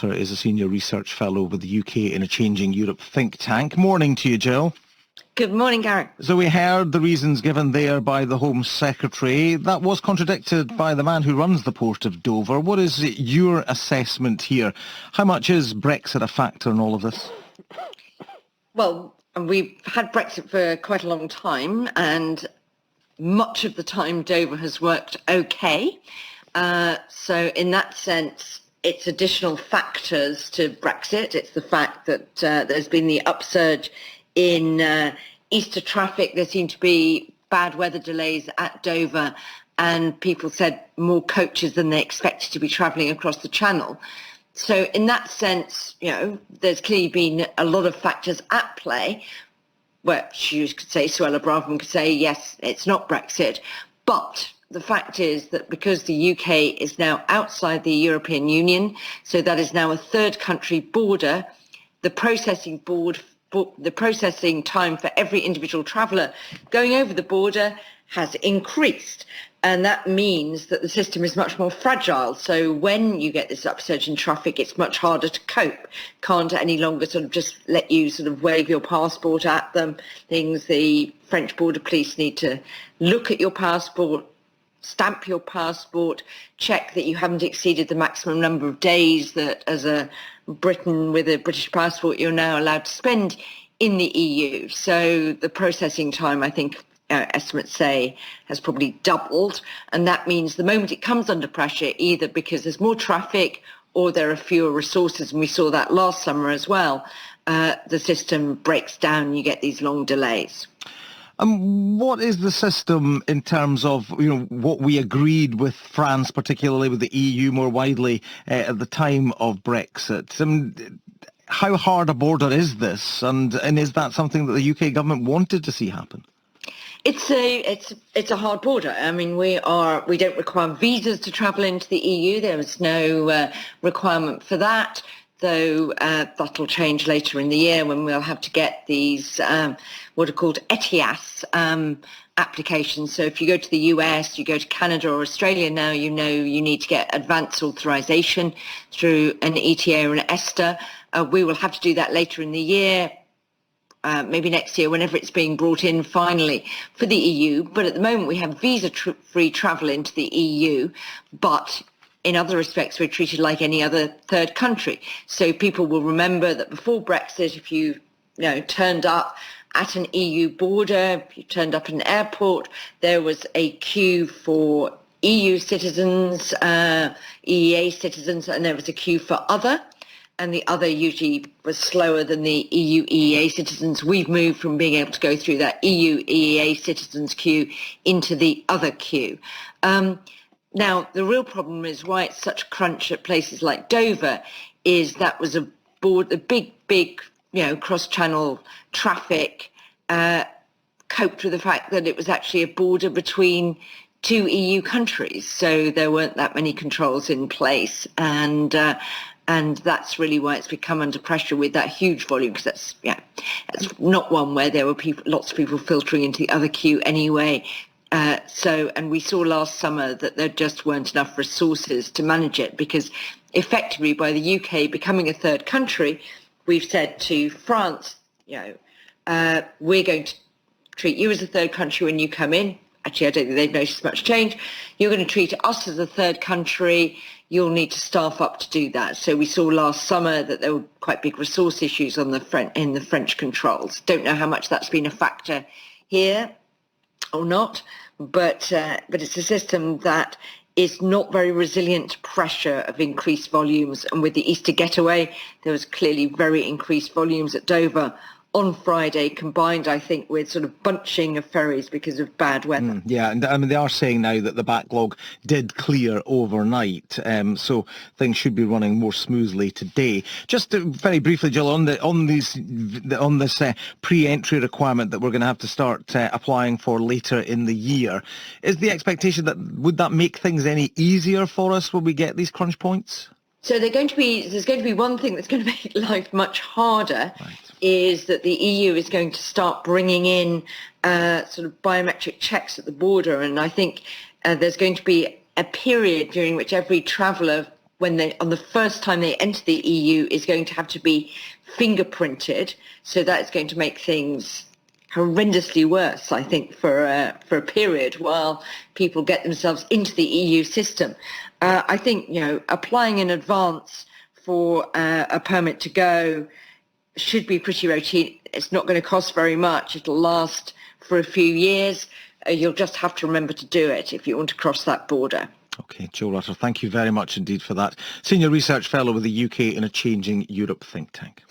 Rutter is a senior research fellow with the UK in a Changing Europe think tank. Morning to you, Jill. Good morning, Gareth. So we heard the reasons given there by the Home Secretary. That was contradicted by the man who runs the port of Dover. What is your assessment here? How much is Brexit a factor in all of this? Well, we've had Brexit for quite a long time, and much of the time Dover has worked okay. So in that sense, it's additional factors to Brexit. It's the fact that there's been the upsurge in Easter traffic. There seemed to be bad weather delays at Dover, and people said more coaches than they expected to be travelling across the Channel. So in that sense, there's clearly been a lot of factors at play. Well, you could say, Suella Braverman could say, yes, it's not Brexit. But the fact is that because the UK is now outside the European Union, so that is now a third country border, the processing time for every individual traveller going over the border has increased. And that means that the system is much more fragile. So when you get this upsurge in traffic, it's much harder to cope. Can't any longer sort of just let you sort of wave your passport at them. The French border police need to look at your passport, stamp your passport, check that you haven't exceeded the maximum number of days that as a Briton with a British passport you're now allowed to spend in the EU. So the processing time, I think, estimates say, has probably doubled. And that means the moment it comes under pressure, either because there's more traffic or there are fewer resources, and we saw that last summer as well, the system breaks down, you get these long delays. What is the system in terms of what we agreed with France, particularly with the EU more widely at the time of Brexit? How hard a border is this, and is that something that the UK government wanted to see happen? It's a hard border. I mean, we don't require visas to travel into the EU. There is no requirement for that, though that'll change later in the year when we'll have to get these what are called ETIAS applications. So if you go to the US, you go to Canada or Australia now, you need to get advance authorization through an ETA or an ESTA. We will have to do that later in the year. Maybe next year, whenever it's being brought in finally for the EU. But at the moment, we have visa-free travel into the EU, but in other respects, we're treated like any other third country. So people will remember that before Brexit, if you turned up at an EU border, if you turned up at an airport, there was a queue for EU citizens, EEA citizens, and there was a queue for other. And the other usually was slower than the EU EEA citizens. We've moved from being able to go through that EU EEA citizens queue into the other queue. Now, the real problem is why it's such a crunch at places like Dover is that was a big, cross-channel traffic coped with the fact that it was actually a border between two EU countries. So there weren't that many controls in place. And that's really why it's become under pressure with that huge volume, because that's not one where there were lots of people filtering into the other queue anyway. And we saw last summer that there just weren't enough resources to manage it, because effectively by the UK becoming a third country, we've said to France, we're going to treat you as a third country when you come in. Actually, I don't think they've noticed much change. You're going to treat us as a third country. You'll need to staff up to do that. So we saw last summer that there were quite big resource issues in the French controls. Don't know how much that's been a factor here or not, but it's a system that is not very resilient to pressure of increased volumes. And with the Easter getaway, there was clearly very increased volumes at Dover on Friday, combined, I think, with sort of bunching of ferries because of bad weather. And I mean, they are saying now that the backlog did clear overnight, so things should be running more smoothly today. Just very briefly, Jill, on this pre-entry requirement that we're going to have to start applying for later in the year, is the expectation that would that make things any easier for us when we get these crunch points? So there's going to be one thing that's going to make life much harder, right, is that the EU is going to start bringing in sort of biometric checks at the border. And I think there's going to be a period during which every traveller, on the first time they enter the EU is going to have to be fingerprinted. So that's going to make things horrendously worse, I think, for a period while people get themselves into the EU system. I think, applying in advance for a permit to go should be pretty routine. It's not going to cost very much. It'll last for a few years. You'll just have to remember to do it if you want to cross that border. Okay, Jill Rutter, thank you very much indeed for that. Senior Research Fellow with the UK in a Changing Europe think tank.